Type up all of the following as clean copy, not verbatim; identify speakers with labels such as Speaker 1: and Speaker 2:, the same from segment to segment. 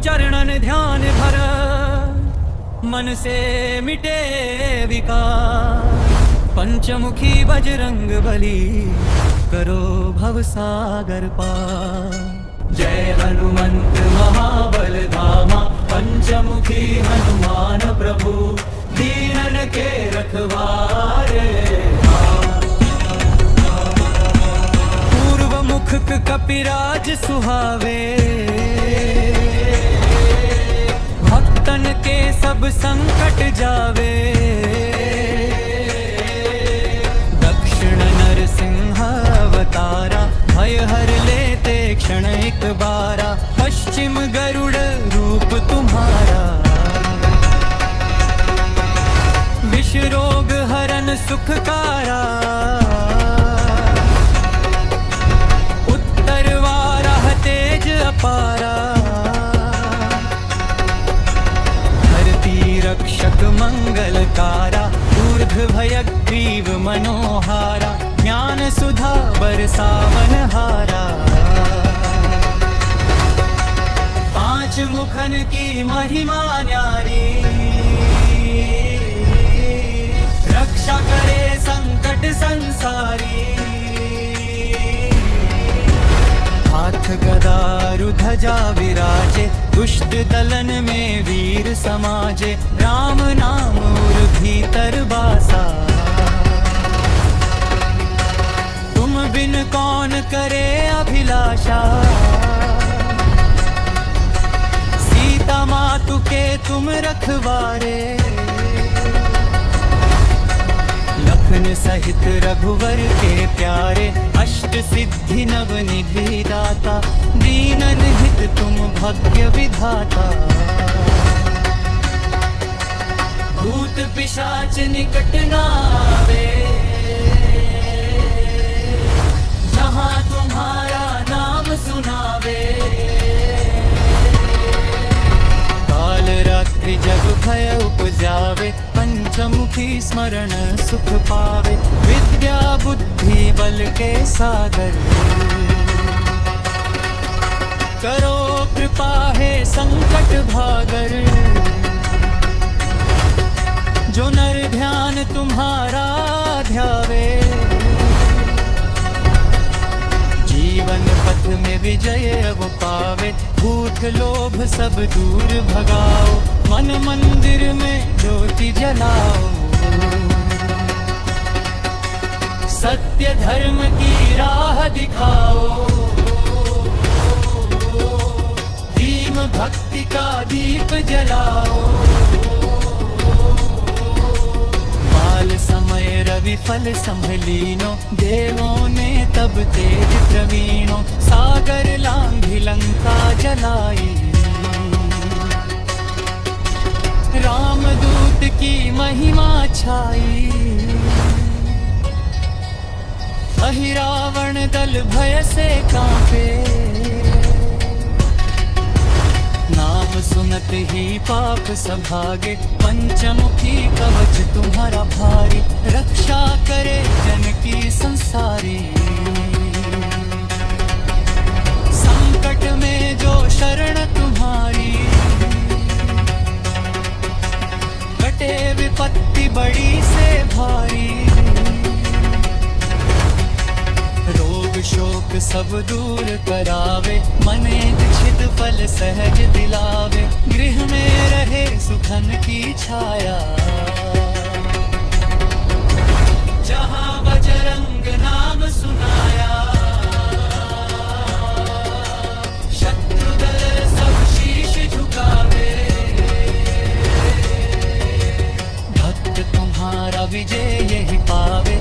Speaker 1: चरणन ध्यान भर, मन से मिटे विकार। पंचमुखी बजरंग बली, करो भव सागर पार। जय हनुमंत महाबल धामा, पंचमुखी हनुमान प्रभु, दीनन के रखवारे। पूर्व मुख कपिराज सुहावे, भक्तन के सब संकट जावे। दक्षिण नरसिंह अवतारा, भय हर लेते क्षण एक बारा। पश्चिम गरुड़ रूप तुम्हारा, विष रोग हरन सुखकारा। उत्तर वाराह तेज अपारा, धरती रक्षक मंगलकारा। ऊर्ध्व भयग्रीव मनोहारा, ज्ञान सुधा बरसावन हारा। पांच मुखन की महिमा न्यारी, रक्षा करे संकट संसारी। हाथ गदा ध्वजा विराजे, दुष्ट दलन में वीर समाजे। राम नाम उर भीतर बासा, तुम बिन कौन करे अभिलाषा। सीता मातु के तुम रखवारे, लखन सहित रघुवर के प्यारे। अष्ट सिद्धि नव निधि दाता, दीनन हित तुम भाग्य विधाता। भूत पिशाच निकट न आवे, जहाँ तुम्हारा नाम सुनावे। काल रात्रि जग भय उपजावे, पंचमुखी स्मरण सुख पावे। विद्या बुद्धि बल के सागर, करो कृपा है संकट भागर। जो नर ध्यान तुम्हारा ध्यावे, जीवन पथ में विजय वो पावे। भूख लोभ सब दूर भगाओ, मन मंदिर में ज्योति जलाओ। सत्य धर्म की राह दिखाओ, दीन भक्ति का दीप जलाओ। बाल समय रवि फल संभलीनो, देवों ने तब तेज प्रवीणो। सागर लांघि लंका जलाई, रामदूत की महिमा छाई। अहि रावण दल भय से कांपे, नाम सुनत ही पाप सभागे। पंचमुखी कवच तुम्हारा भारी, रक्षा करे जन की संसारी। संकट में जो शरण तुम्हारी, कटे विपत्ति बड़ी से भारी। रोग शोक सब दूर करावे, मने इच्छित फल सहज दिलावे। गृह में रहे सुखन की छाया, जहाँ बजरंग नाम सुनाया। शत्रु दल सब शीश झुकावे, भक्त तुम्हारा विजय यही पावे।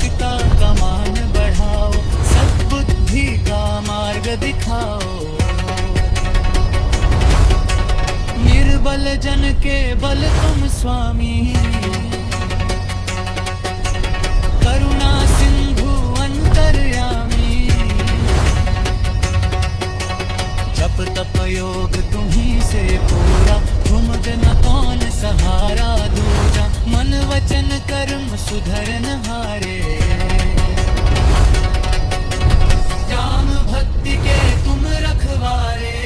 Speaker 1: पिता का मान बढ़ाओ, सद्बुद्धि का मार्ग दिखाओ। निर्बल जन के बल तुम स्वामी, करुणा सिंधु अंतर्यामी। जप तप योग तुम्ही से पूरा, तुम न कौन सहारा दूजा। मन वचन कर्म सुधरन हारे, राम भक्ति के तुम रखवारे।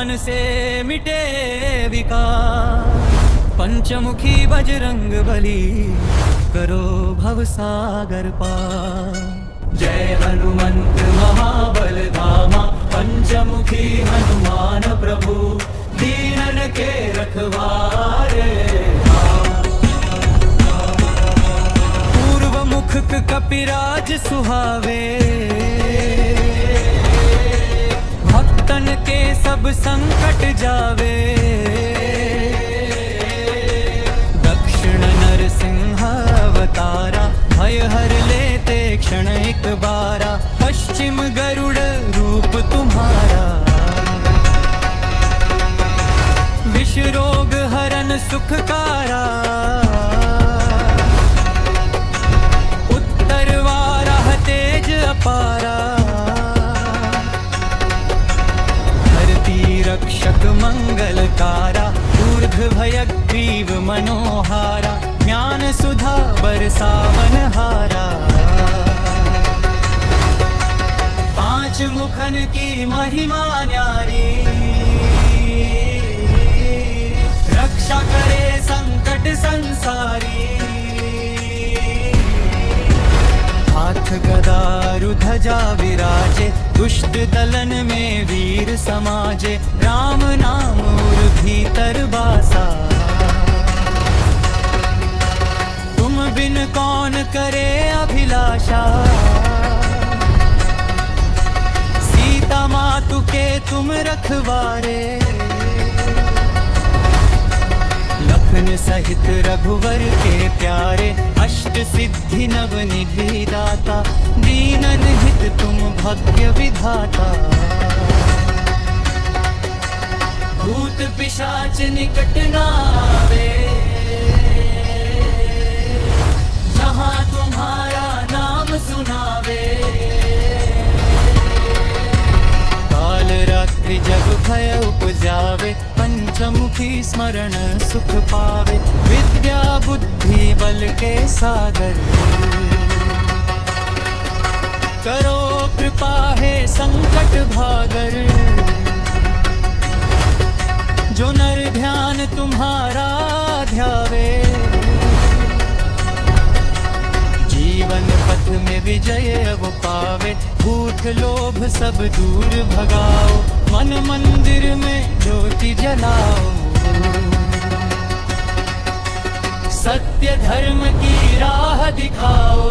Speaker 1: मन से मिटे विकार। पंचमुखी बजरंग बली करो भव सागर पार। जय हनुमंत महाबल धामा, पंचमुखी हनुमान प्रभु, दीनन के रखवारे। पूर्व मुख कपिराज सुहावे, भक्तन के सब संकट जावे। दक्षिण नरसिंह अवतारा, भय हर लेते क्षण एक बारा। पश्चिम गरुड़ रूप तुम्हारा, विष रोग हरन सुखकारा। उत्तर वाराह तेज अपारा, धरती रक्षक मंगलकारा। ऊर्ध्व भयग्रीव मनोहारा, ज्ञान सुधा बरसावन हारा। पांच मुखन की महिमा न्यारी, रक्षा करे संकट संसारी। हाथ गदारु ध्वजा विराजे, दुष्ट दलन में वीर समाजे। राम नाम उर भीतर बासा, तुम बिन कौन करे अभिलाषा। सीता मातु के तुम रखवारे, लखन सहित रघुवर के प्यारे। अष्ट सिद्धि नव निधि दाता, दीनन हित तुम भाग्य विधाता। भूत पिशाच निकट न आवे, जहाँ तुम्हारा नाम सुनावे। काल रात्रि जब भय उपजावे, पंचमुखी स्मरण सुख पावे। विद्या बुद्धि बल के सागर, करो कृपा है संकट भागर। जो नर ध्यान तुम्हारा ध्यावे, जीवन पथ में विजय अब पावे। भूख लोभ सब दूर भगाओ, मन मंदिर में ज्योति जलाओ। सत्य धर्म की राह दिखाओ,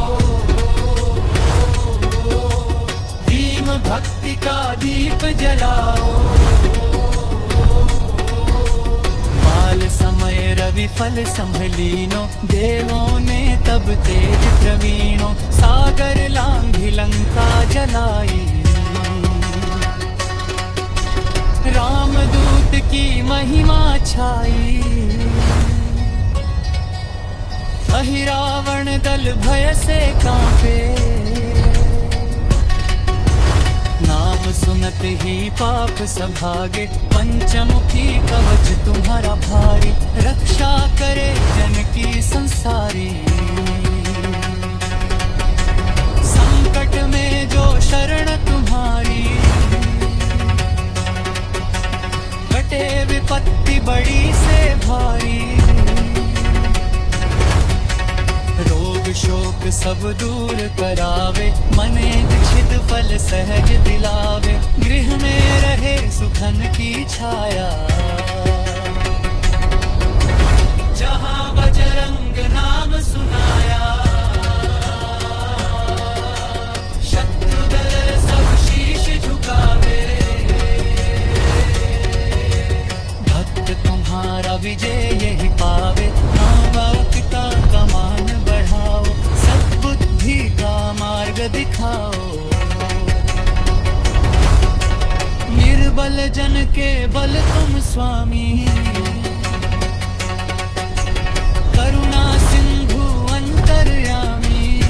Speaker 1: भीम भक्ति का दीप जलाओ। बाल समय रवि फल संभलीनो, देवों ने तब तेज प्रवीणो। सागर लांघि लंका जलाई, रामदूत की महिमा छाई। अहि रावण दल भय से कांपे, नाम सुनत ही पाप सभागे। पंचमुखी कवच तुम्हारा भारी, रक्षा करे जन की संसारी। संकट में जो शरण तुम्हारी, कटे विपत्ति बड़ी से भारी। रोग शोक सब दूर करावे, मने इच्छित फल सहज दिलावे। गृह में रहे सुखन की छाया, जहाँ बजरंग नाम सुनाया। शत्रु दल सब शीश झुकावे, भक्त तुम्हारा विजय यही पावे। पिता का मान बढ़ाओ, सद्बुद्धि का मार्ग दिखाओ। निर्बल जन के बल तुम स्वामी, करुणा सिंधु अंतर्यामी।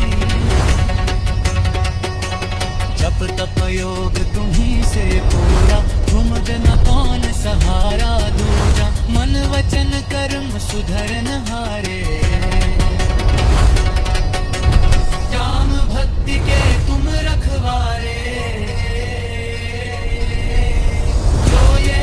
Speaker 1: जप तप योग तुम्ही से पूरा, तुम न कौन सहारा दूजा। मन वचन कर्म सुधरन हारे, राम भक्ति के तुम रखवारे। जो ये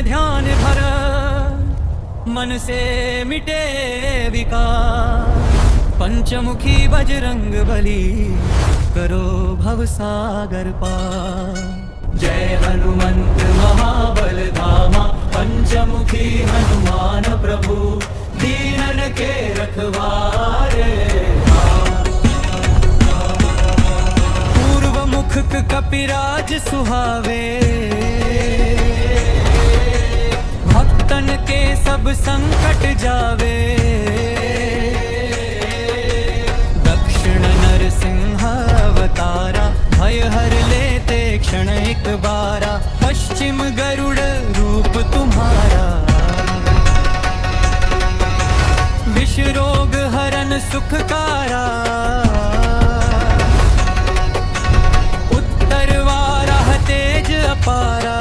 Speaker 1: ध्यान भर मन से मिटे विकार। पंचमुखी बजरंग बली करो भव सागर पार। जय हनुमंत महाबल धामा पंचमुखी हनुमान प्रभु दीनन के रखवारे। पूर्व मुख कपिराज सुहावे भक्तन के सब संकट जावे। दक्षिण नरसिंह अवतारा भय हर लेते क्षण एक बारा। पश्चिम गरुड़ रूप तुम्हारा विष रोग हरन सुखकारा। उत्तर वाराह तेज अपारा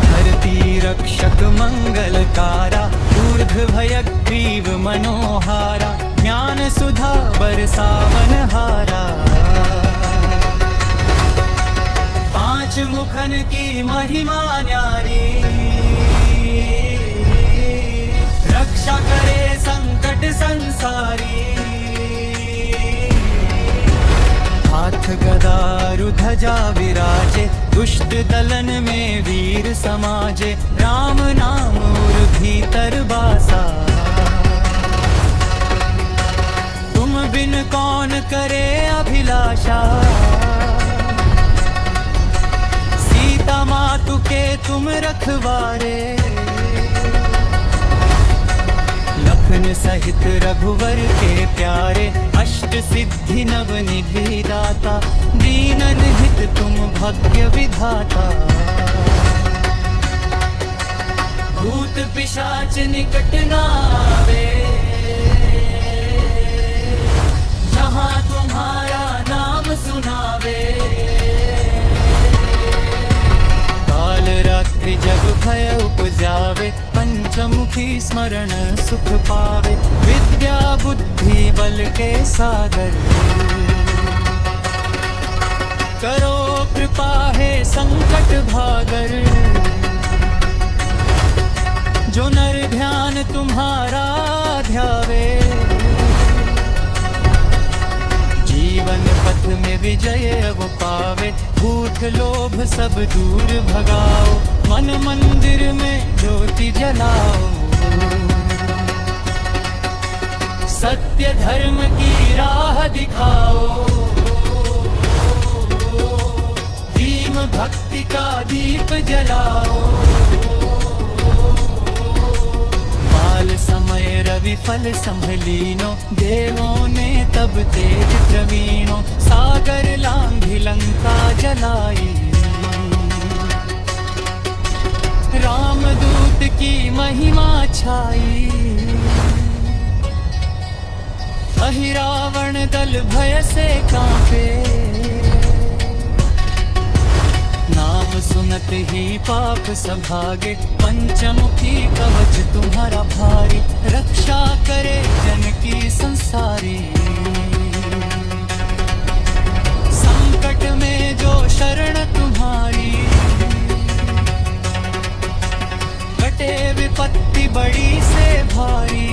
Speaker 1: धरती रक्षक मंगलकारा। ऊर्ध्व भयग्रीव मनोहारा ज्ञान सुधा बरसावन हारा। पांच मुखन की महिमा न्यारी रक्षा करे संकट संसारी। हाथ गदा ध्वजा विराजे दुष्ट दलन में वीर समाजे। राम नाम उर भीतर बासा तुम बिन कौन करे अभिलाषा। सीता मातु के तुम रखवारे लखन सहित रघुवर के प्यारे। अष्ट सिद्धि नव निधि दाता दीनन हित तुम भाग्य विधाता। भूत पिशाच निकट न आवे जहाँ तुम्हारा नाम सुनावे। काल रात्रि जब भय उपजावे पंचमुखी स्मरण सुख पावे। विद्या बुद्धि बल के सागर करो कृपा है संकट भागर। जो नर ध्यान तुम्हारा ध्यावे जीवन पथ में विजय वो पावे। भूख लोभ सब दूर भगाओ मन मंदिर में ज्योति जलाओ। सत्य धर्म की राह दिखाओ दीन भक्ति का दीप जलाओ। बाल समय रवि फल संभलीनो देवों ने तब तेज प्रवीणो। सागर लांघी लंका जलाई रामदूत की महिमा छाई। अहि रावण दल भय से कांपे नाम सुनत ही पाप सभागे। पंचमुखी कवच तुम्हारा भारी रक्षा करे जन की संसारी। संकट में जो शरण तुम्हारी कटे विपत्ति बड़ी से भारी।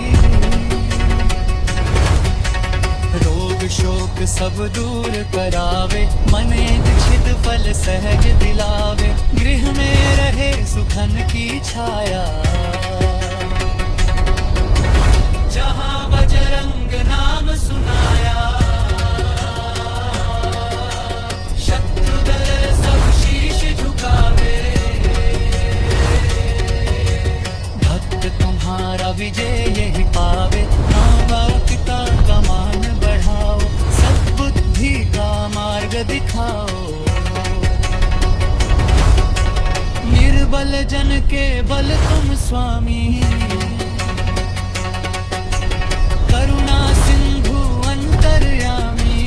Speaker 1: रोग शोक सब दूर करावे मने छिद फल सहज दिलावे। गृह में रहे सुखन की छाया जहाँ बजरंग नाम सुनाया। शत्रु दल सब शीश झुकावे भक्त तुम्हारा विजय यही पावे। पिता का मान बढ़ाओ सद्बुद्धि का मार्ग दिखाओ। निर्बल जन के बल तुम स्वामी करुणा सिंधु अंतर्यामी।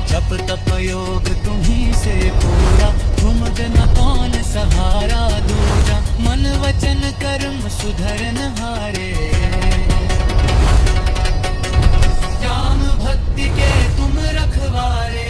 Speaker 1: जप तप योग तुम्ही से पूरा तुम बिन कौन सहारा दूजा। मन वचन कर्म सुधरन हारे ज्ञान भक्ति के तुम रखवारे।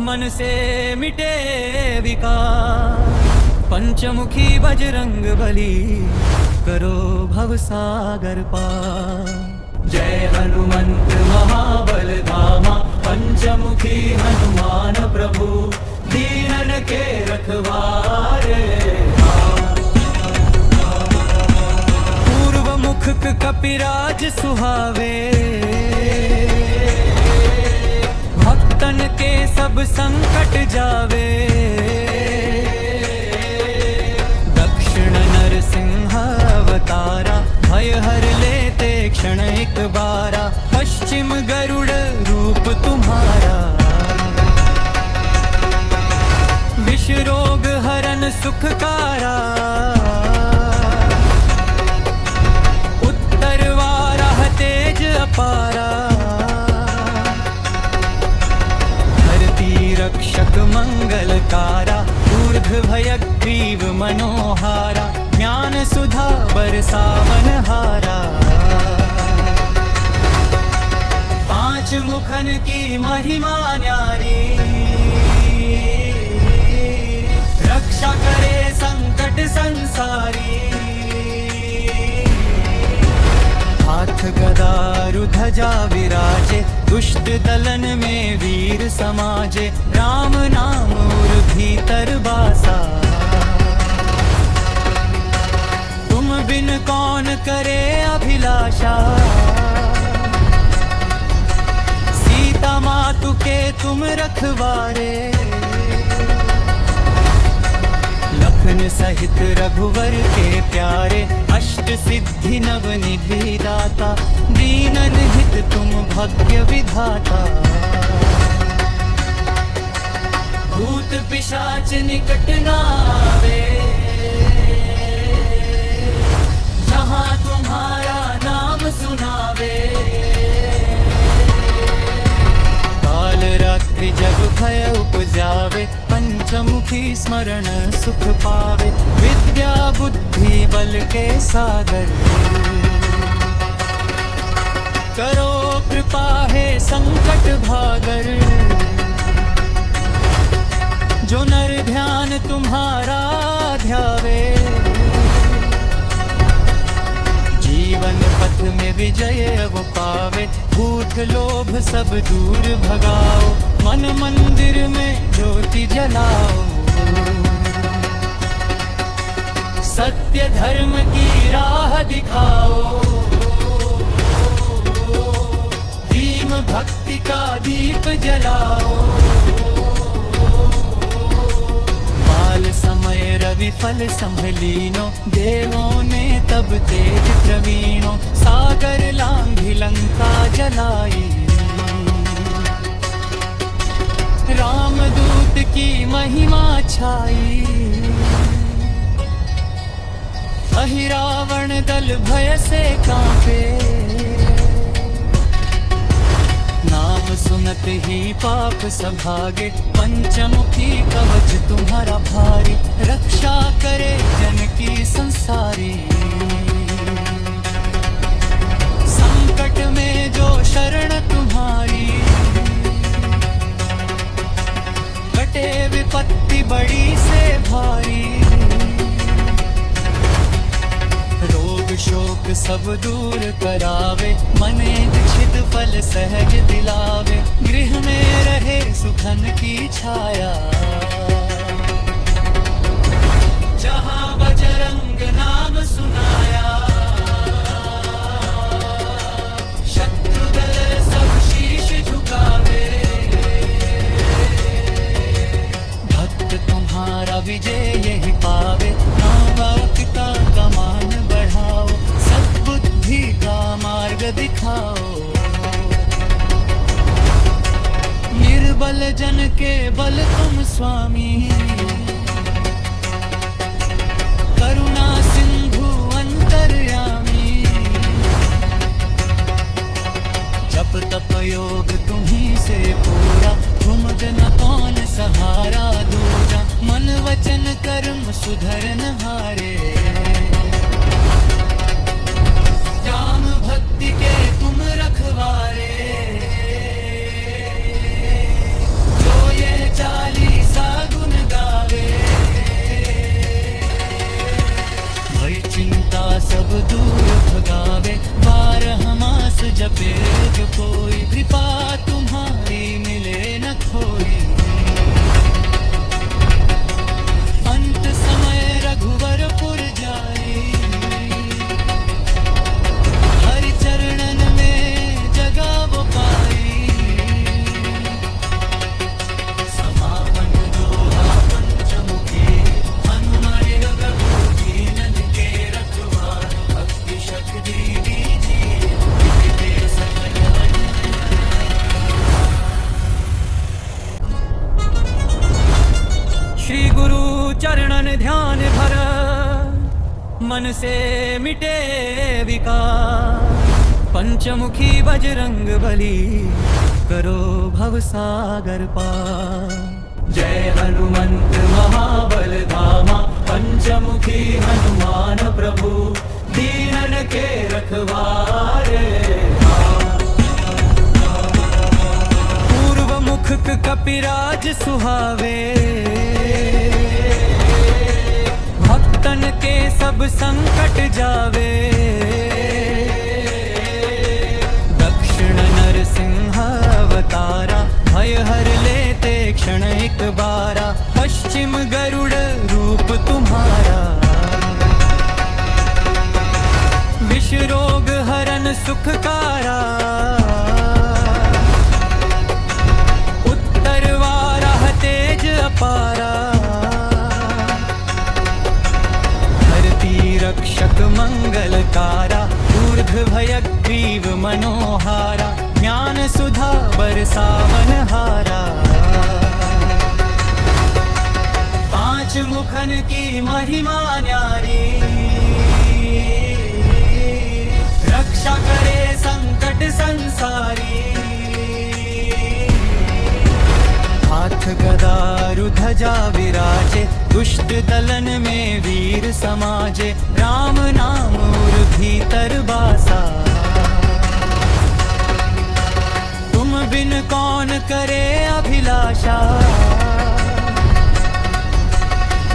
Speaker 1: मन से मिटे विकार, पंचमुखी बजरंग बली करो भव सागर पार। जय हनुमंत महाबल धामा, पंचमुखी हनुमान प्रभु, दीनन के रखवारे। पूर्व मुख कपिराज सुहावे, भक्तन के सब संकट जावे। दक्षिण नरसिंह अवतारा, भय हर लेते क्षण एक बारा। पश्चिम गरुड़ रूप तुम्हारा, विष रोग हरन सुखकारा। उत्तर वाराह तेज अपारा, धरती रक्षक मंगलकारा। ऊर्ध्व भयग्रीव मनोहारा, ज्ञान सुधा बरसावन हारा। पांच मुखन की महिमा न्यारी, रक्षा करे संकट संसारी। हाथ गदा ध्वजा विराजे, दुष्ट दलन में वीर समाजे। राम नाम और भीतर बासा, तुम बिन कौन करे अभिलाषा। सीता मातु के तुम रखवारे, लखन सहित रघुवर के प्यारे। अष्ट सिद्धि नव निधि दाता, दीनन हित तुम भाग्य विधाता। भूत पिशाच निकट न आवे, जहाँ तुम्हारा नाम सुनावे। काल रात्रि जग भय उपजावे, पंचमुखी स्मरण सुख पावे। विद्या बुद्धि बल के सागर, करो कृपा है संकट भागर। जो नर ध्यान तुम्हारा ध्यावे, जीवन पथ में विजय वो पावे। भूख लोभ सब दूर भगाओ, मन मंदिर में ज्योति जलाओ। सत्य धर्म की राह दिखाओ, दीन भक्ति का दीप जलाओ। बाल समय रवि फल संभलीनो, देवों ने तब तेज प्रवीणो। सागर लांघी लंका जलाई, रामदूत की महिमा छाई। अहि रावण दल भय से कांपे, नाम सुनत ही पाप सभागे। पंचमुखी कवच तुम्हारा भारी, रक्षा करे जन की संसारी। संकट में जो शरण तुम्हारी, कटे विपत्ति बड़ी से भारी। रोग शोक सब दूर करावे, मने इच्छित फल सहज दिलावे। गृह में रहे सुखन की छाया, जहाँ बजरंग नाम सुनाया। शत्रु दल सब शीश झुकावे, भक्त तुम्हारा विजय यही पावे। पिता का मान बढ़ाओ, सद्बुद्धि का मार्ग दिखाओ। निर्बल जन के बल तुम स्वामी, करुणा सिंधु अंतर्यामी। जप तप योग तुम्ही से पूरा, तुम जन कौन सहारा दूजा। मन वचन कर्म सुधरन हारे, राम भक्ति के तुम रखवारे। जो ये मन से मिटे विकार। पंचमुखी बजरंग बली करो भव सागर पार। जय हनुमंत महाबल धामा, पंचमुखी हनुमान प्रभु, दीनन के रखवारे। पूर्व मुख कपिराज सुहावे, भक्तन के सब संकट जावे। दक्षिण नरसिंह अवतारा, भय हर लेते क्षण एक बारा। पश्चिम गरुड़ रूप तुम्हारा, विष रोग हरन सुखकारा। उत्तर वाराह तेज अपारा, धरती रक्षक मंगलकारा। ऊर्ध्व भयग्रीव मनोहारा, ज्ञान सुधा बरसावन हारा। पांच मुखन की महिमा न्यारी, रक्षा करे संकट संसारी। हाथ गदारु ध्वजा विराजे, दुष्ट दलन में वीर समाजे। राम नाम उर भीतर बासा, तुम बिन कौन करे अभिलाषा।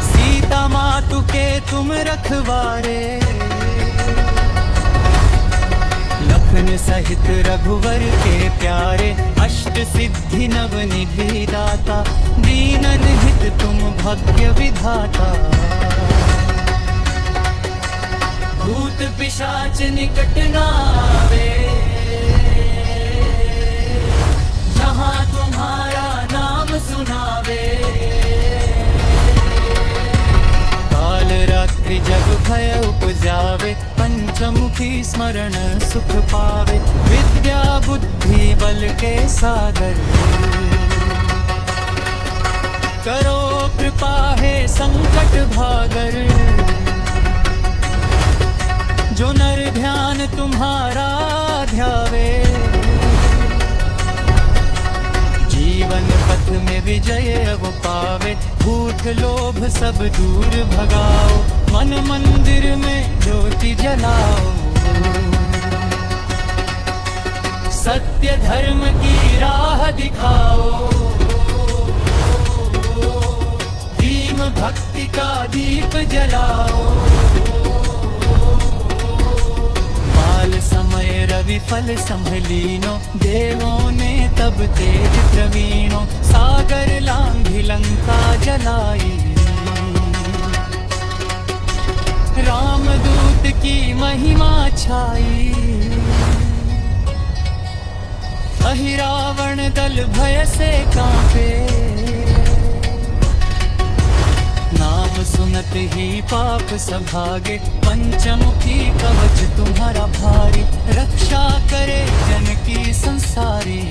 Speaker 1: सीता मातु के तुम रखवारे, लखन सहित रघुवर के प्यारे। अष्ट सिद्धि नव निधि दाता, दीनन हित तुम भाग्य विधाता। भूत पिशाच निकट न आवे, जहाँ तुम्हारा नाम सुनावे। काल रात्रि जग भय उपजावे, पंचमुखी स्मरण सुख पावे। विद्या बुद्धि बल के सागर, करो कृपा है संकट भागर। जो नर ध्यान तुम्हारा ध्यावे, जीवन पथ में विजय अब पावे। भूख लोभ सब दूर भगाओ, मन मंदिर में ज्योति जलाओ। सत्य धर्म की राह दिखाओ, दीन भक्ति का दीप जलाओ। बाल समय रवि फल संभलीनो, देवों ने तब तेज प्रवीणो। सागर लांघि लंका जलाई, रामदूत की महिमा छाई। अहि रावण दल भय से कांपे, नाम सुनत ही पाप सभागे। पंचमुखी कवच तुम्हारा भारी, रक्षा करे जन की संसारी।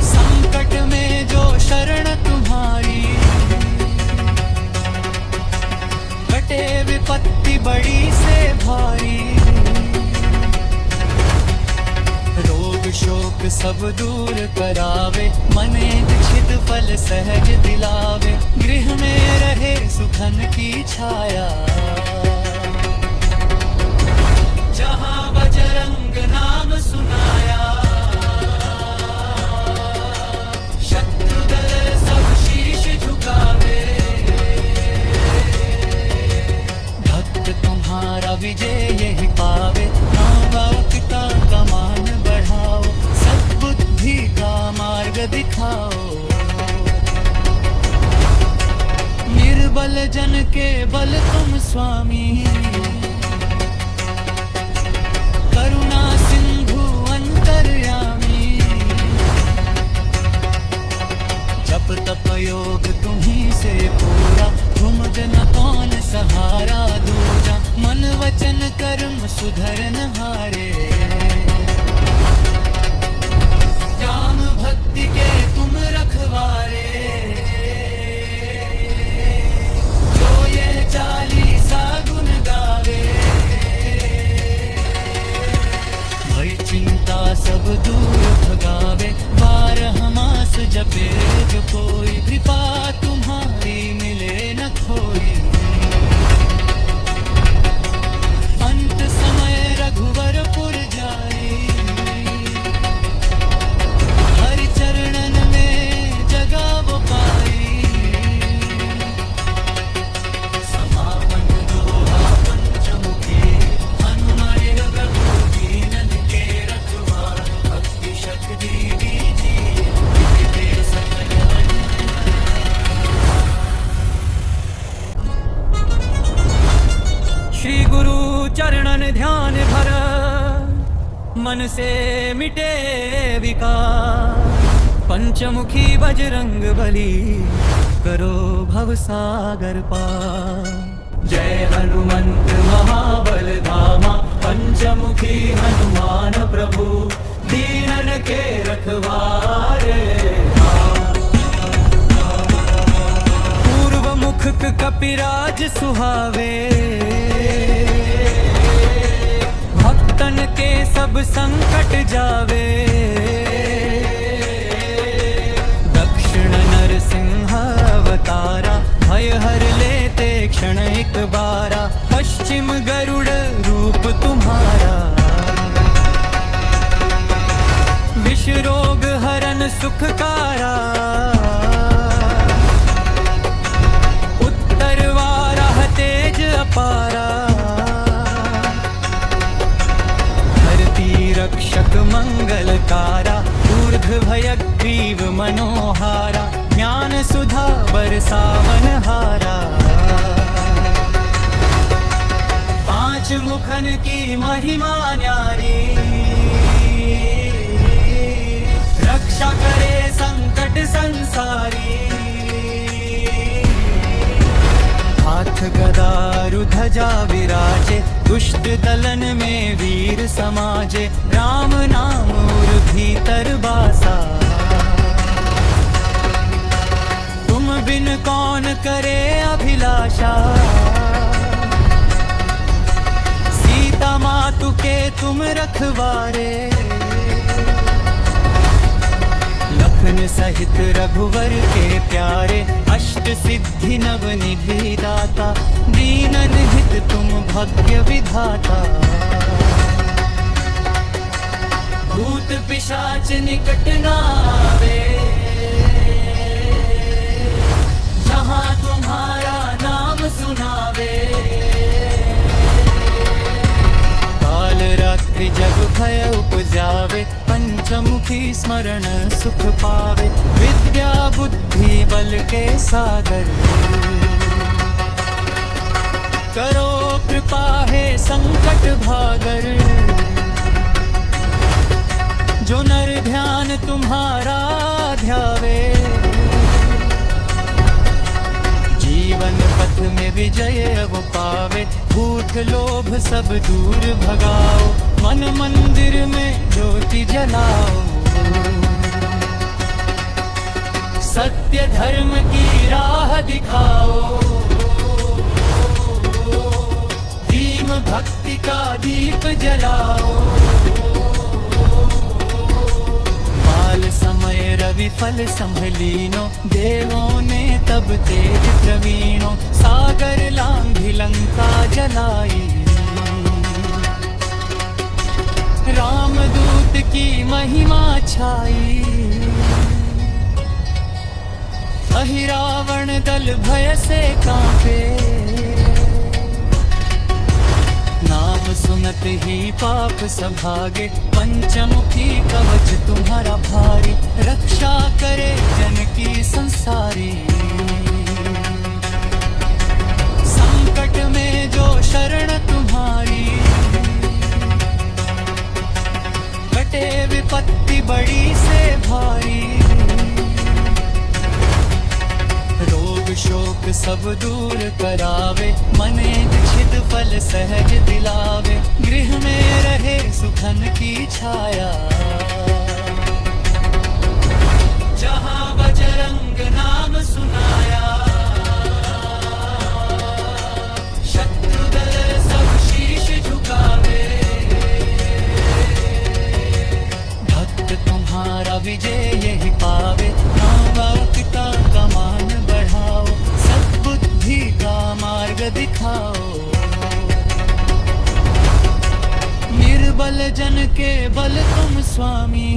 Speaker 1: संकट में जो शरण तुम्हारी, कटे विपत्ति बड़ी से भारी। रोग शोक सब दूर करावे, मने इच्छित फल सहज दिलावे। गृह में रहे सुखन की छाया, जहाँ बजरंग नाम सुनाया। शत्रु दल सब शीश झुकावे, भक्त तुम्हारा विजय यही पावे। माँ पिता का मान बढ़ाओ, सद्बुद्धि का मार्ग दिखाओ। निर्बल जन के बल तुम स्वामी, करुणा सिंधु अंतर्यामी। जप तप योग तुम्ही से पूरा, तुम जन कौन सहारा दूजा। मन वचन कर्म सुधरन हारे, राम भक्ति के तुम रखवारे। जो ये चाहे चरणन ध्यान भर, मन से मिटे विकार। पंचमुखी बजरंग बली, करो भव सागर पार। जय हनुमंत महाबल धामा, पंचमुखी हनुमान प्रभु, दीनन के रखवारे। पूर्व मुख कपिराज सुहावे, भक्तन के सब संकट जावे। दक्षिण नरसिंह अवतारा, भय हर लेते क्षण एक बारा। पश्चिम गरुड़ रूप तुम्हारा, विष रोग हरन सुखकारा। उत्तर वाराह तेज अपारा, धरती रक्षक मंगलकारा। ऊर्ध्व भयग्रीव मनोहारा, ज्ञान सुधा बरसावन हारा। पांच मुखन की महिमा न्यारी, रक्षा करे संकट संसारी। हाथ गदा ध्वजा विराजे, दुष्ट दलन में वीर समाजे। राम नाम उर भीतर बासा, तुम बिन कौन करे अभिलाषा। सीता मातु के तुम रखवारे, लखन सहित रघुवर के प्यारे। अष्ट सिद्धि नव निधि दाता, दीनन हित तुम भाग्य विधाता। भूत पिशाच निकट न आवे, जहाँ तुम्हारा नाम सुनावे। काल रात्रि जग भय उपजावे, पंचमुखी स्मरण सुख पावे। विद्या बुद्धि बल के सागर, करो कृपा है संकट भागर। जो नर ध्यान तुम्हारा ध्यावे, जीवन पथ में विजय अब पावे। भूख लोभ सब दूर भगाओ, मन मंदिर में ज्योति जलाओ। सत्य धर्म की राह दिखाओ, दीन भक्ति का दीप जलाओ। बाल समय रवि फल संभलीनो, देवों ने तब तेज प्रवीणो। सागर लांघि लंका जलाई, रामदूत की महिमा छाई। अहि रावण दल भय से कांपे, नाम सुनत ही पाप सभागे। पंचमुखी कवच तुम्हारा भारी, रक्षा करे जन की संसारी। संकट में जो शरण तुम्हारी, कटे विपत्ति बड़ी से भारी। रोग शोक सब दूर करावे, मने छिद फल सहज दिलावे। गृह में रहे सुखन की छाया, जहाँ बजरंग नाम सुनाया। शत्रु दल सब शीश झुकावे, भक्त तुम्हारा विजय यही पावे। पिता का मान बढ़ाओ, सद्बुद्धि का मार्ग दिखाओ। निर्बल जन के बल तुम स्वामी,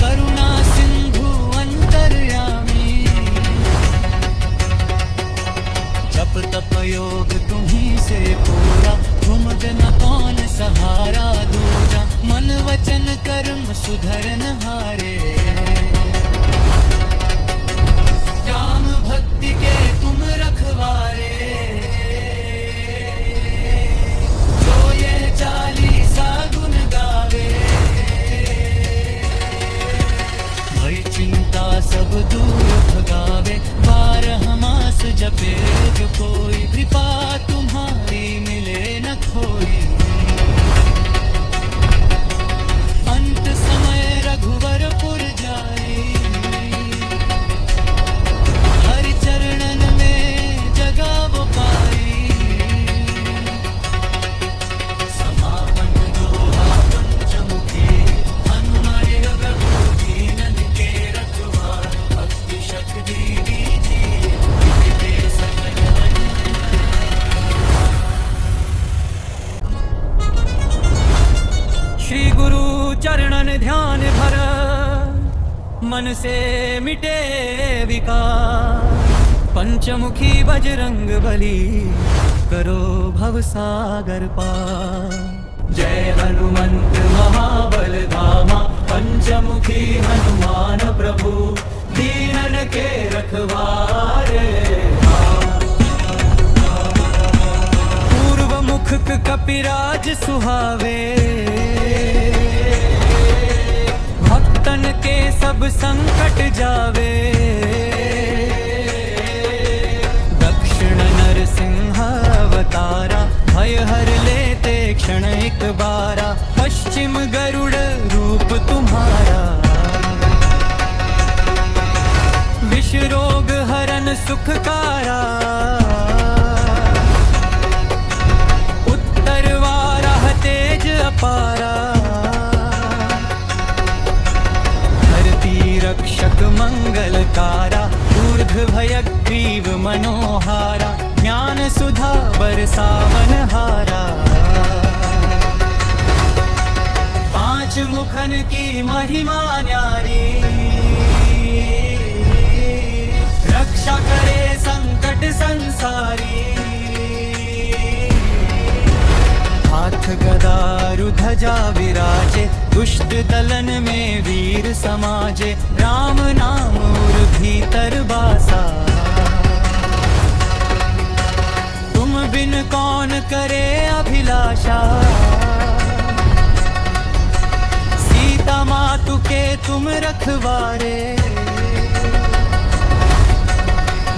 Speaker 1: करुणा सिंधु अंतर्यामी। जप तप योग तुम्हीं से पूरा, तुम बिन कौन सहारा दूजा। मन वचन कर्म सुधरन हारे, राम भक्ति के तुम रखवारे। ज्ञान से मिटे विकार। पंचमुखी बजरंग बली करो भव सागर पार। जय हनुमंत महाबल धामा, पंचमुखी हनुमान प्रभु, दीनन के रखवारे। पूर्व मुख कपिराज सुहावे, भक्तन के सब संकट जावे। दक्षिण नरसिंह अवतारा, भय हर लेते क्षण एक बारा। पश्चिम गरुड़ रूप तुम्हारा, विष रोग हरन सुखकारा। उत्तर वाराह तेज अपारा, धरती रक्षक मंगलकारा। ऊर्ध्व भयग्रीव मनोहारा, ज्ञान सुधा बरसावन हारा। पांच मुखन की महिमा न्यारी, रक्षा करे संकट संसारी। हाथ गदा ध्वजा विराजे, दुष्ट दलन में वीर समाजे। राम नाम और भीतर बासा, तुम बिन कौन करे अभिलाषा। सीता मातु के तुम रखवारे,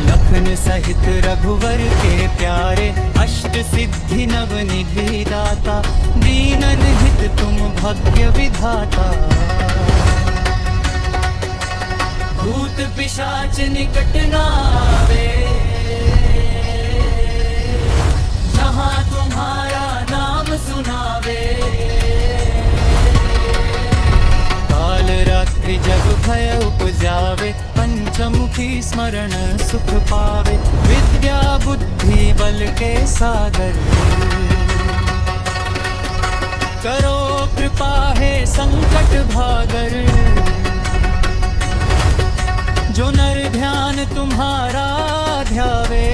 Speaker 1: लखन सहित रघुवर के प्यारे। अष्ट सिद्धि नव निधि दाता, दीनन हित तुम भाग्य विधाता। भूत पिशाच निकट न आवे, जहाँ तुम्हारा नाम सुनावे। काल रात्रि जग भय उपजावे, पंचमुखी स्मरण सुख पावे। विद्या बुद्धि बल के सागर, करो कृपा है संकट भागर। जो नर ध्यान तुम्हारा ध्यावे,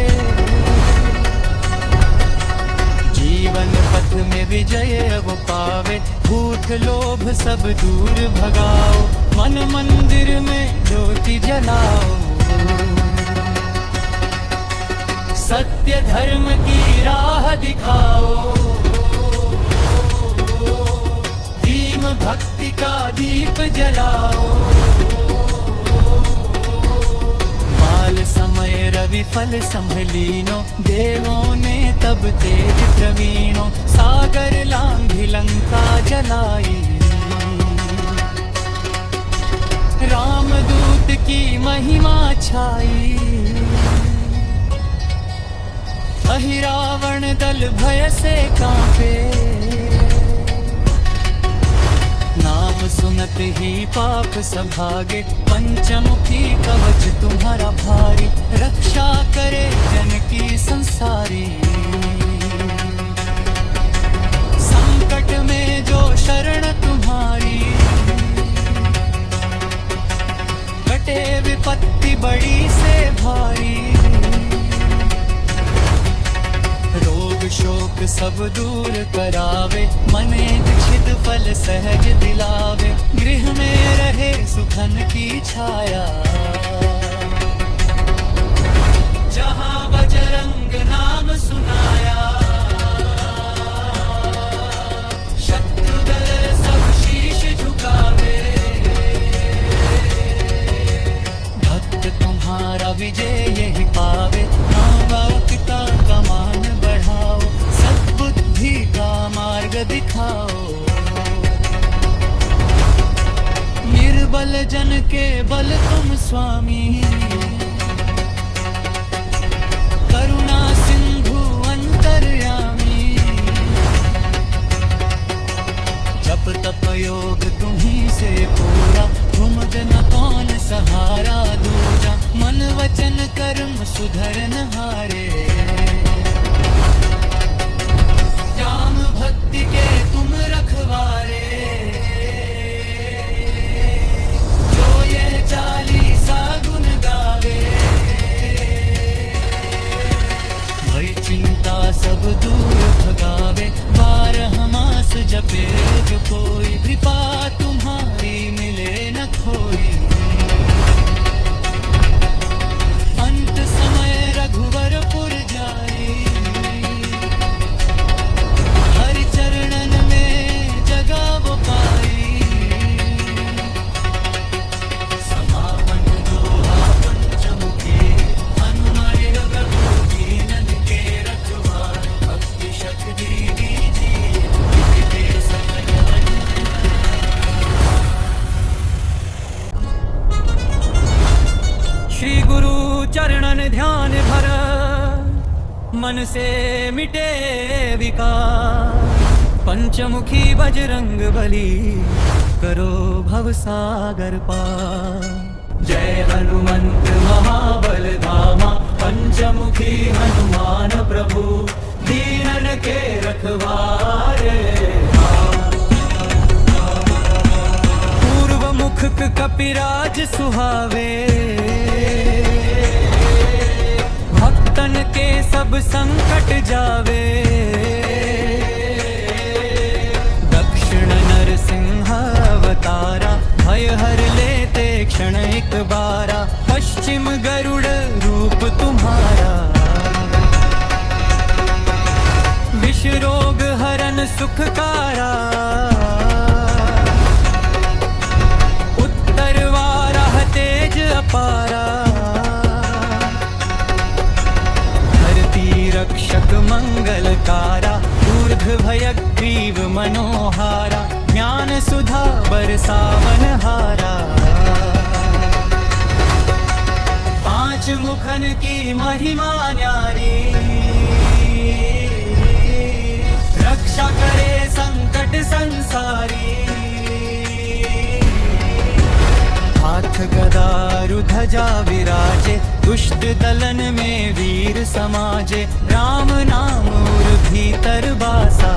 Speaker 1: जीवन पथ में विजय वो पावे। भूख लोभ सब दूर भगाओ, मन मंदिर में ज्योति जलाओ। सत्य धर्म की राह दिखाओ, दीन भक्ति का दीप जलाओ। बाल समय रवि फल संभलीनो, देवों ने तब तेज प्रवीणो। सागर लांघि लंका जलाई, रामदूत की महिमा छाई। अहिरावण दल भय से कांपे, नाम सुनत ही पाप सभागे। पंचमुखी कवच तुम्हारा भारी, रक्षा करे जन की संसारी। संकट में जो शरण तुम्हारी, कटे विपत्ति बड़ी से भारी। रोग शोक सब दूर करावे, मने दीक्षित फल सहज दिलावे। गृह में रहे सुखन की छाया, जहाँ बजरंग नाम सुनाया। शत्रु दल सब शीश झुकावे, भक्त तुम्हारा विजय यही पावे। माँ पिता का मान बढ़ाओ, सद्बुद्धि का मार्ग दिखाओ। निर्बल जन के बल तुम स्वामी, करुणा सिंधु अंतर्यामी। जप तप योग तुम्ही से पूरा, तुम जन कौन सहारा दूजा। मन वचन कर्म सुधरन हारे, राम भक्ति के तुम रखवारे। जो ये दूर भगावे। 12 मास जपे जो कोई, कृपा तुम्हारी मिले न खोई। अंत समय रघुवरपुर जाई, हरि चरणन में जगह वो पाई। समापन दोहा पंचमुखी, हनुमय प्रभु दीनन के रखवार। भक्ति शक्ति दीजिए, विधि सकल श्री गुरु चरणन ध्यान भर, मन से मिटे विकार। पंचमुखी बजरंग बली, करो भव सागर पार। जय हनुमंत महाबल धामा, पंचमुखी हनुमान प्रभु दीनन के रखवारे। पूर्व मुख कपिराज सुहावे, भक्तन के सब संकट जावे। दक्षिण नरसिंह अवतारा, भय हर लेते क्षण एक बारा। पश्चिम गरुड़ रूप तुम्हारा, विष रोग हरन सुखकारा। उत्तर वाराह तेज अपारा, रक्षक मंगलकारा। ऊर्ध्व भयग्रीव मनोहारा, ज्ञान सुधा बरसावन हारा। 5 मुखन की महिमा न्यारी, रक्षा करे संकट संसारी। हाथ गदारु ध्वजा विराजे, दुष्ट दलन में वीर समाजे। राम नाम उर भीतर बासा,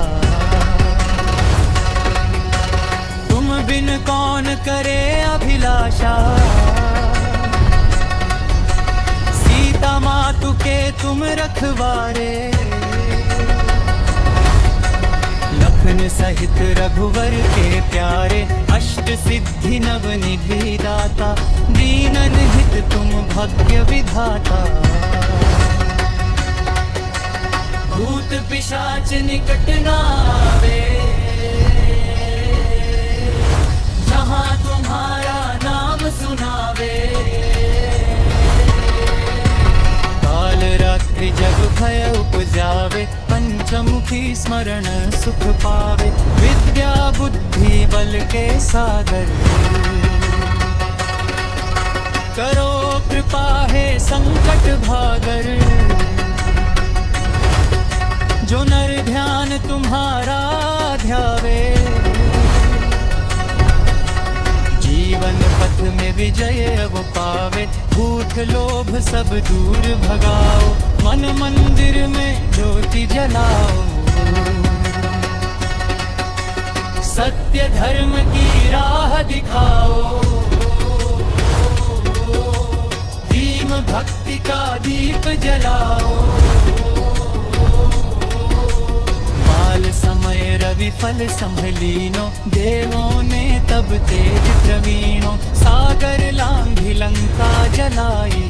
Speaker 1: तुम बिन कौन करे अभिलाषा। सीता मातु के तुम रखवारे, लखन सहित रघुवर के प्यारे। अष्ट सिद्धि नव निधि दाता, दीनन हित तुम भाग्य विधाता। भूत पिशाच निकट न आवे, जहाँ तुम्हारा नाम सुनावे। काल रात्रि जग भय उपजावे, पंचमुखी स्मरण सुख पावे। विद्या बुद्धि बल के सागर, करो कृपा है संकट भागर। जो नर ध्यान तुम्हारा ध्यावे, जीवन पथ में विजय वो पावे। भूख लोभ सब दूर भगाओ, मन मंदिर में ज्योति जलाओ। सत्य धर्म की राह दिखाओ, दीन भक्ति का दीप जलाओ। बाल समय रवि फल संभलीनो, देवों ने तब तेज प्रवीणो। सागर लांघि लंका जलाई,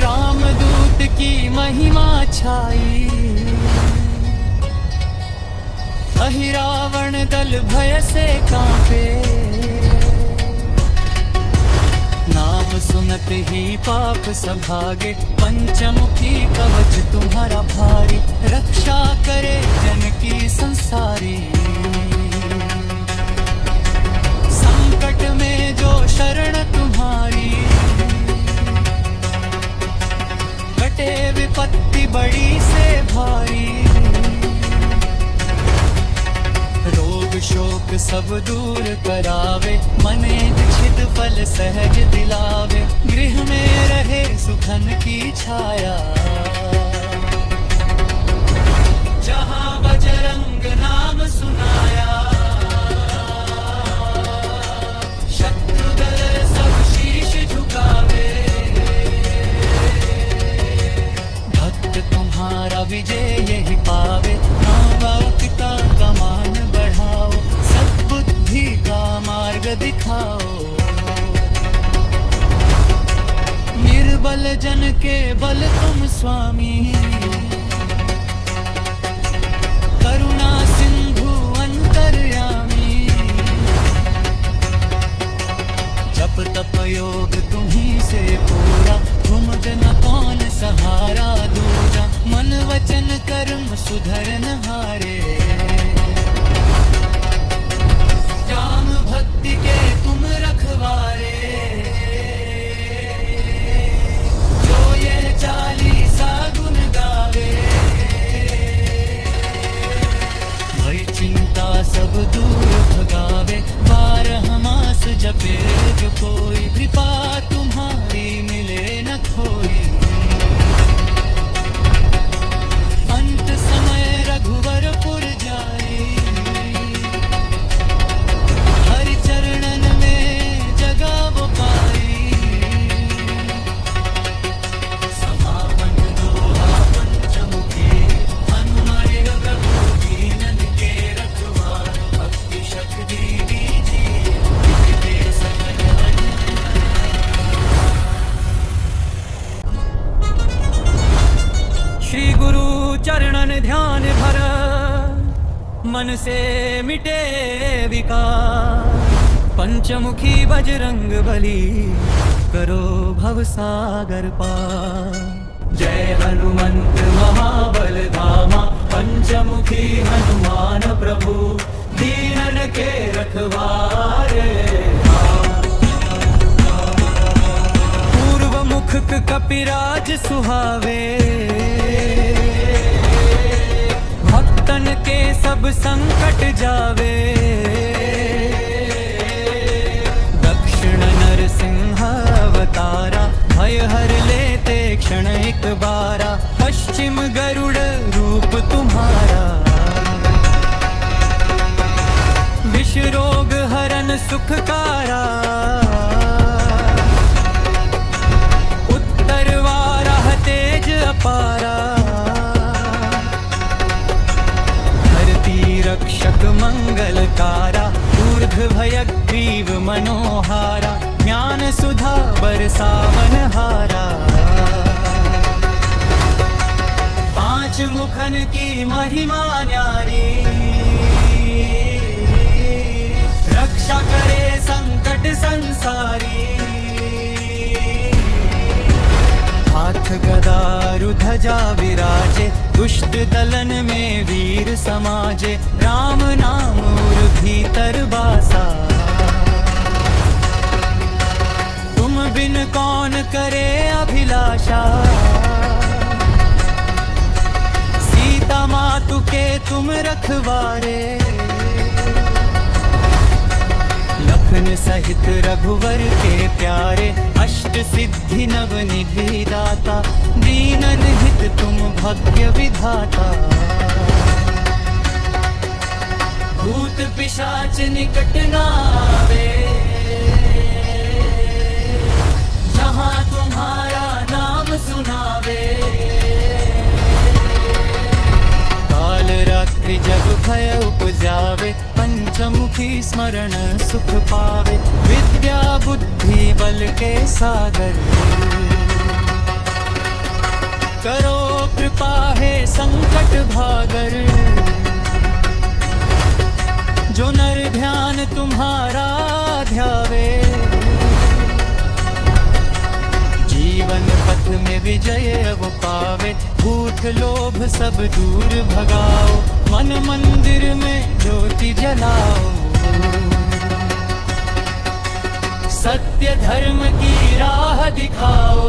Speaker 1: रामदूत की महिमा छाई। अहि रावण दल भय से कांपे, नाम सुनत ही पाप सभागे। पंचमुखी कवच तुम्हारा भारी, रक्षा करे जन की संसारी। संकट में जो शरण तुम्हारी, कटे विपत्ति बड़ी से भारी। रोग शोक सब दूर करावे, मने इच्छित फल सहज दिलावे। गृह में रहे सुखन की छाया, जहाँ बजरंग नाम सुनाया। शत्रु दल सब शीश झुकावे, के बल तुम स्वामी, करुणा सिंधु अंतर्यामी। जप तप योग तुम्ही से पूरा, तुम बिन कौन सहारा दूजा। मन वचन कर्म सुधरन हारे, राम भक्ति के तुम रखवारे। जो ये 40 गुण गावे, भय चिंता सब दूर भगावे। 12 मास जपे जो कोई, कृपा तुम्हारी मिले न खोई। अंत समय रघुवरपुर जाई, हरि चरणन में जगा वो पाई। समापन दोहा पंचमुखी, हनुमान प्रभु दीनन के रखवार। भक्ति शक्ति दीजिए, विद्या सकल श्री गुरु चरणन ध्यान भर, मन से मिटे विकार। पंचमुखी बजरंग बली, करो भव सागर पार। जय हनुमंत महाबल धामा, पंचमुखी हनुमान प्रभु दीनन के रखवारे। पूर्व मुख कपिराज सुहावे, भक्तन के सब संकट जावे। दक्षिण नरसिंह अवतारा, भय हर लेते क्षण एक बारा। पश्चिम गरुड़ रूप तुम्हारा, विष रोग हरन सुखकारा। उत्तर वारा तेज अपारा, रक्षक मंगलकारा। ऊर्ध भयग्रीव मनोहारा, ज्ञान सुधा बरसावन हारा। 5 मुखन की महिमा न्यारी, रक्षा करे संकट संसारी। हाथ गदा ध्वजा विराजे, दुष्ट दलन में वीर समाजे। राम नाम उर भीतर बासा, तुम बिन कौन करे अभिलाषा। सीता मातु के तुम रखवारे, लखन सहित रघुवर के प्यारे। अष्ट सिद्धि नव निधि दाता, दीनन हित तुम भाग्य विधाता। भूत पिशाच निकट न आवे, जहाँ तुम्हारा नाम सुनावे। काल रात्रि जब भय उपजावे, पंचमुखी स्मरण सुख पावे। विद्या बुद्धि बल के सागर, करो कृपा है संकट भागर। जो नर ध्यान तुम्हारा ध्यावे, जीवन पथ में विजय वो पावे। भूख लोभ सब दूर भगाओ, मन मंदिर में ज्योति जलाओ। सत्य धर्म की राह दिखाओ,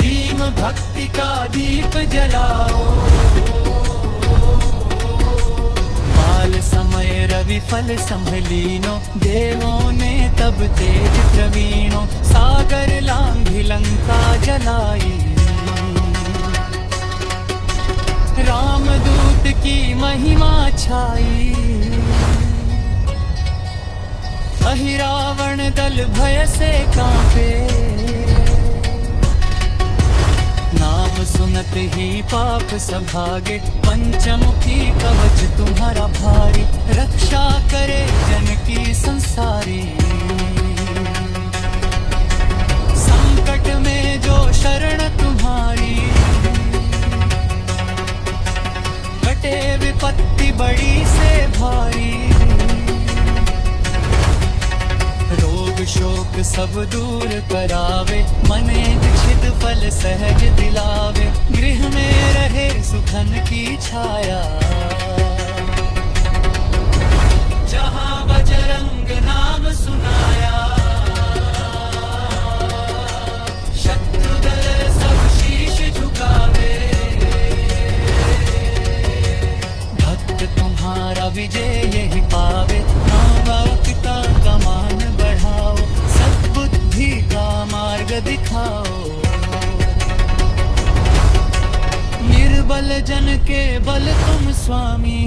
Speaker 1: दीन भक्ति का दीप जलाओ। काल समय रवि फल संभलीनो, देवों ने तब तेज प्रवीणो। सागर लांघि लंका जलाई, रामदूत की महिमा छाई। अहिरावण दल भय से कांपे, नाम सुनत ही पाप सभागे। पंचमुखी कवच तुम्हारा भारी, रक्षा करे जन की संसारी। संकट में जो शरण तुम्हारी, कटे विपत्ति बड़ी से भारी। रोग शोक सब दूर करावे, मनेत छिद फल सहज दिलावे। गृह में रहे सुखन की छाया, जहाँ बजरंग नाम सुनाया। शत्रु दल सब शीश झुकावे, भक्त तुम्हारा विजय यही पावे। पिता का मान बढ़ाओ, सद्बुद्धि का मार्ग दिखाओ। निर्बल जन के बल तुम स्वामी,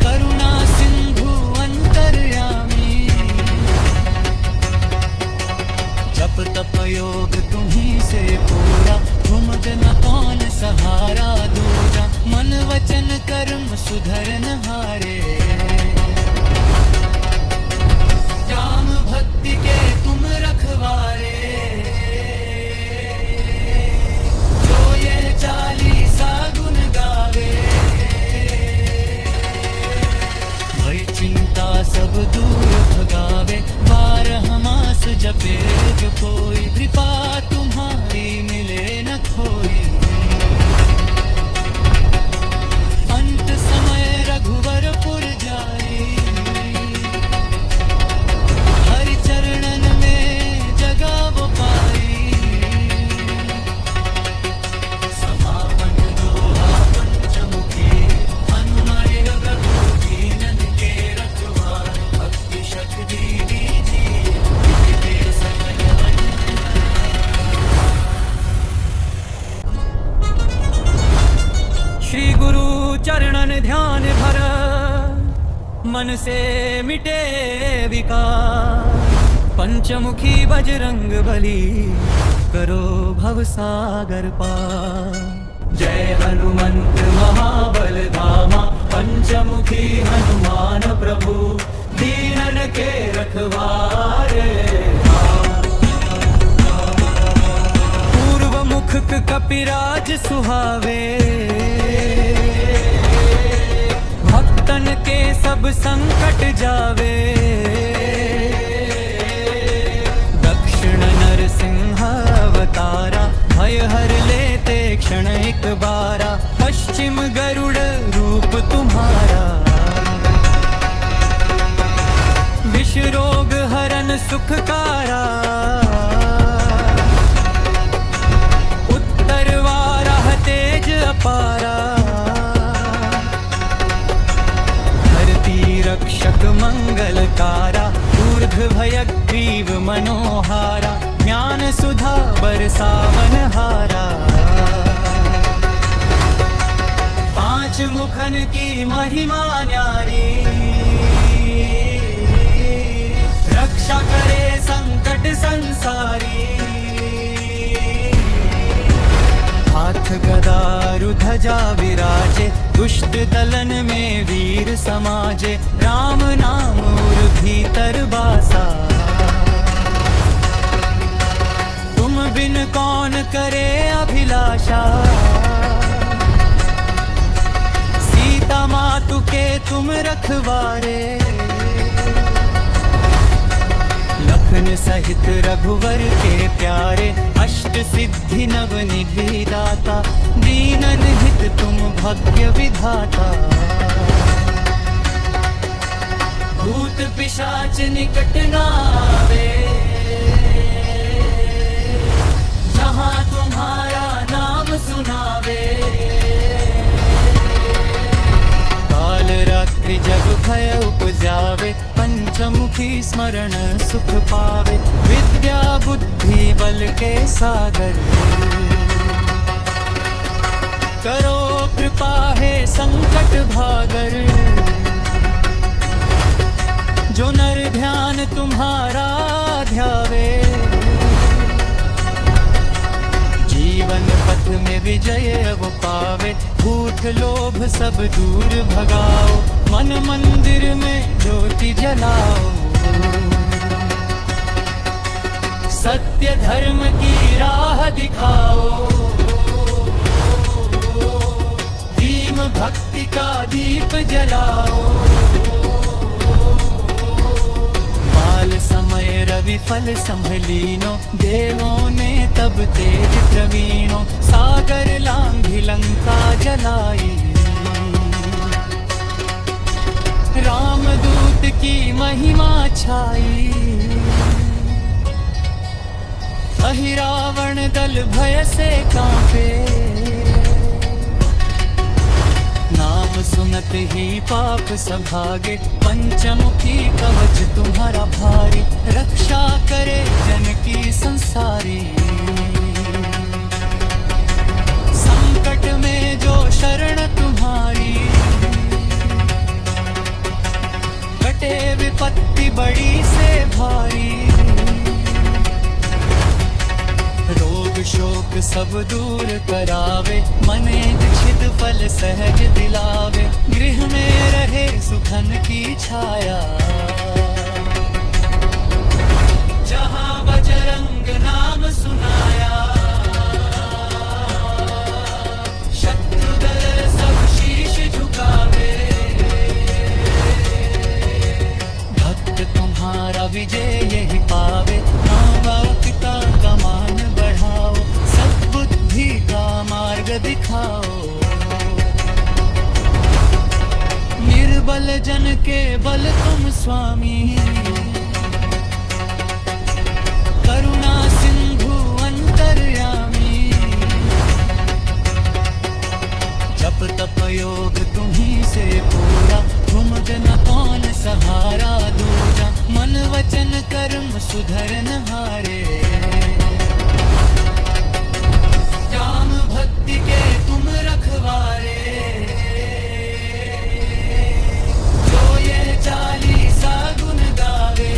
Speaker 1: करुणा सिंधु अंतर्यामी। जप तप योग तुम्हीं से पूरा, तुम बिन कौन सहारा दूजा। मन वचन कर्म सुधरन हारे, राम भक्ति के तुम रखवारे। जो ये चालीसा गुन गावे, भय चिंता सब दूर भगावे। 12 मास जपे जो कोई, कृपा तुम्हारी मिले न खोई। अंत समय रघुवरपुर जाई, हरि चरणन में जगह वो पाई। समापन दोहा पंचमुखी, हनुमान प्रभु दीनन के रखवार। भक्ति शक्ति दीजिए, विद्या सकल श्री गुरु चरणन ध्यान भर, मन से मिटे विकार। पंचमुखी बजरंग बली, करो भव सागर पार। जय हनुमंत महाबल धामा, पंचमुखी हनुमान प्रभु दीनन के रखवारे। पूर्व मुख कपिराज सुहावे, भक्तन के सब संकट जावे। दक्षिण नरसिंह अवतारा, भय हर लेते क्षण एक बारा। पश्चिम गरुड़ रूप तुम्हारा, विष रोग हरन सुखकारा। उत्तर वाराह तेज अपारा, रक्षक मंगलकारा। ऊर्ध्व भयग्रीव मनोहारा, ज्ञान सुधा बरसावन हारा। 5 मुखन की महिमा न्यारी, रक्षा करे संकट संसारी। हाथ गदा ध्वजा विराजे, दुष्ट दलन में वीर समाजे। राम नाम उर भीतर बासा, तुम बिन कौन करे अभिलाषा। सीता मातु के तुम रखवारे, लखन सहित रघुवर के प्यारे। अष्ट सिद्धि नव निधि दाता, दीनन हित तुम भाग्य विधाता। भूत पिशाच निकट न आवे, जहाँ तुम्हारा नाम सुनावे। काल रात्रि जग भय उपजावे, पंचमुखी स्मरण सुख पावे। विद्या बुद्धि बल के सागर, करो कृपा है संकट भागर। जो नर ध्यान तुम्हारा ध्यावे, जीवन पथ में विजय वो पावे। भूख लोभ सब दूर भगाओ, मन मंदिर में ज्योति जलाओ। सत्य धर्म की राह दिखाओ, दीन भक्ति का दीप जलाओ। बाल समय रवि फल संभलीनो, देवों ने तब तेज प्रवीणो, सागर लांघि लंका जलाई। रामदूत की महिमा छाई, अहिरावण दल भय से कांपे। नाम सुनत ही पाप सभागे, पंचमुखी कवच तुम्हारा भारी। रक्षा करे जन की संसारी, संकट में जो शरण तुम्हारी। कटे विपत्ति बड़ी से भारी, रोग शोक सब दूर करावे। मने दीक्षित फल सहज दिलावे, गृह में रहे सुखन की छाया। जहाँ बजरंग नाम सुनाया, शत्रु दल सब शीश झुकावे। भक्त तुम्हारा विजय यही पावे, माँ पिता का मान बढ़ाओ, सद्बुद्धि का मार्ग दिखाओ। निर्बल जन के बल तुम स्वामी, करुणा सिंधु अंतर्यामी। जप तप योग तुम्ही से पूरा, तुम जन कौन सहारा दूजा। मन वचन कर्म सुधरन हारे, राम भक्ति के तुम रखवारे। जो ये 40 गुण गावे,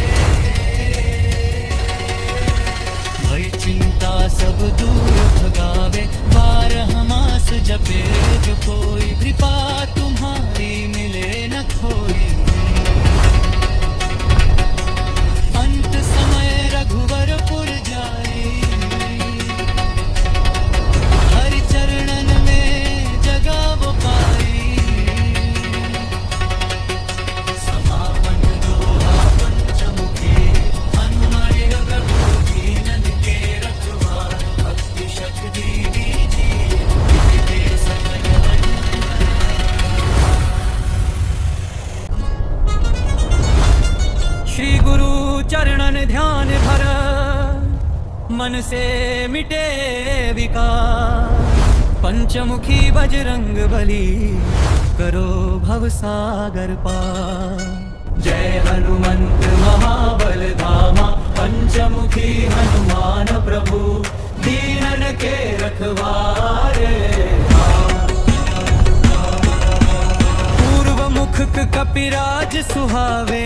Speaker 1: भय चिंता सब दूर भगावे। 12 मास जपे जो कोई, कृपा तुम्हारी मिले न खोई। अंत समय रघुवरपुर जाई, हरि चरणन में जगह वो पाई। समापन दोहा पंचमुखी, हनुमत प्रभु दीनन के रखवार। भक्ति शक्ति दीजिए, विधि सकल श्री गुरु चरणन ध्यान भर, मन से मिटे विकार। पंचमुखी बजरंग बली, करो भव सागर पार। जय हनुमंत महाबल धामा, पंचमुखी हनुमान प्रभु, दीनन के रखवारे। पूर्व मुख कपिराज सुहावे,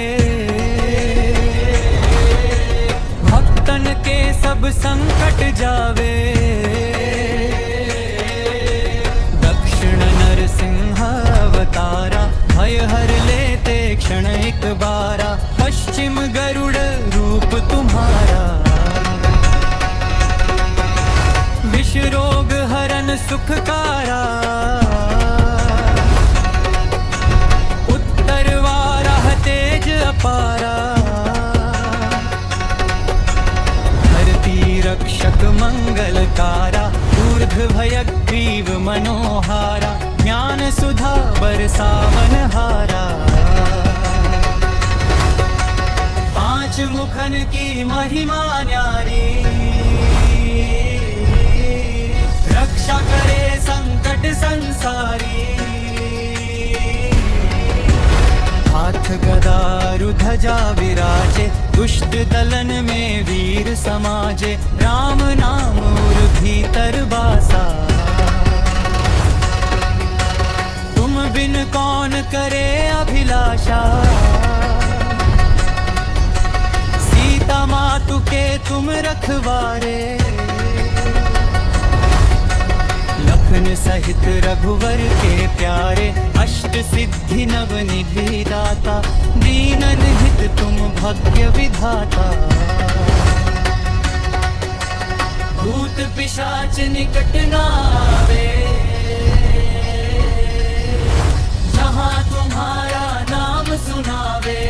Speaker 1: भक्तन के सब संकट जावे। दक्षिण नरसिंह अवतारा, भय हर लेते क्षण एक बारा। पश्चिम गरुड़ रूप तुम्हारा, विष रोग हरन सुखकारा। उत्तर वाराह तेज अपारा, रक्षक मंगलकारा। ऊर्ध्व भयग्रीव मनोहारा, ज्ञान सुधा बरसावन हारा। 5 मुखन की महिमा न्यारी, रक्षा करे संकट संसारी। हाथ गदारु ध्वजा विराजे, दुष्ट दलन में वीर समाजे। राम नाम उर भीतर बासा, तुम बिन कौन करे अभिलाषा। सीता मातु के तुम रखवारे, लखन सहित रघुवर के प्यारे। अष्ट सिद्धि नव निधि दाता, दीनन हित तुम भाग्य विधाता। लालच निकट ना आवे, जहाँ तुम्हारा नाम सुनावे।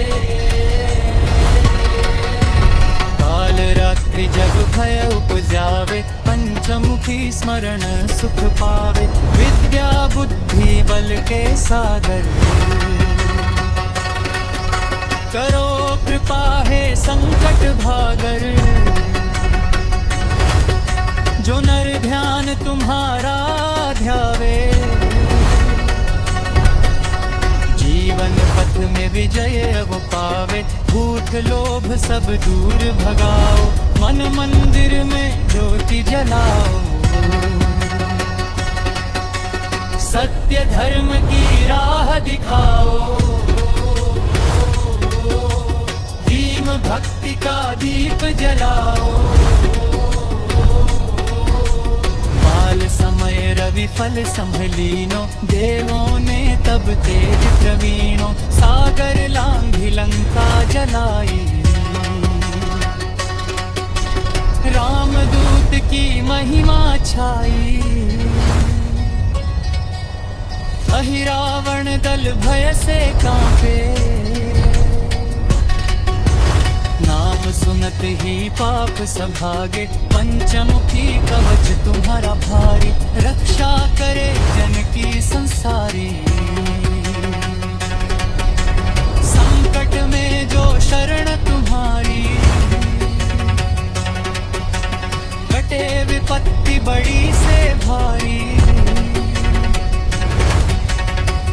Speaker 1: काल रात्रि जग भय उपजावे, पंचमुखी स्मरण सुख पावे। विद्या बुद्धि बल के सागर, करो कृपा है संकट भागर। जो नर ध्यान तुम्हारा ध्यावे, जीवन पथ में विजय वो पावे। भूख लोभ सब दूर भगाओ, मन मंदिर में ज्योति जलाओ। सत्य धर्म की राह दिखाओ, दीन भक्ति का दीप जलाओ। बाल समय रवि फल संभलीनो, देवों ने तब तेज प्रवीणो। सागर लांघी लंका जलाई, रामदूत की महिमा छाई। अहि रावण दल भय से कांपे, नाम सुनत ही पाप सभागे। पंचमुखी कवच तुम्हारा भारी, रक्षा करे जन की संसारी। संकट में जो शरण तुम्हारी, कटे विपत्ति बड़ी से भारी।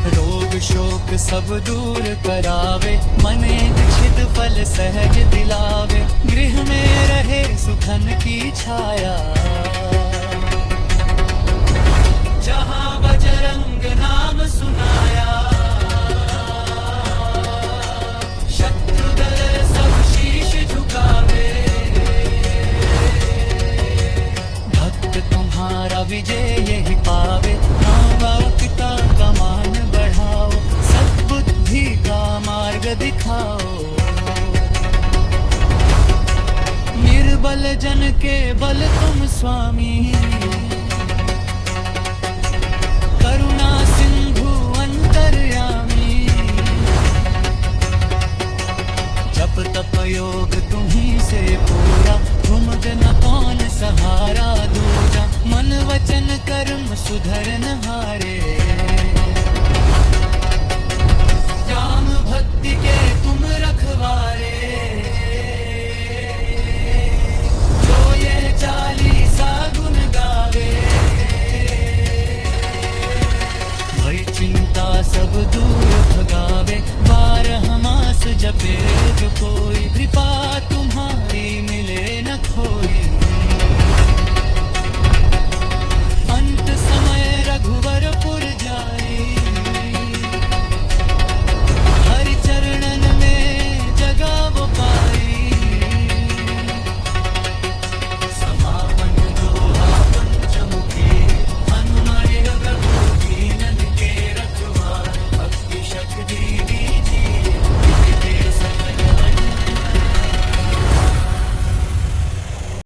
Speaker 1: रोग शोक सब दूर करावे, मने इच्छित फल सहज दिलावे। गृह में रहे सुखन की छाया, जहाँ बजरंग नाम सुनाया। शत्रु दल सब शीश झुकावे, भक्त तुम्हारा विजय यही पावे। नाम पिता का मान बढ़ाओ, सद्बुद्धि का मार्ग दिखाओ। निर्बल जन के बल तुम स्वामी,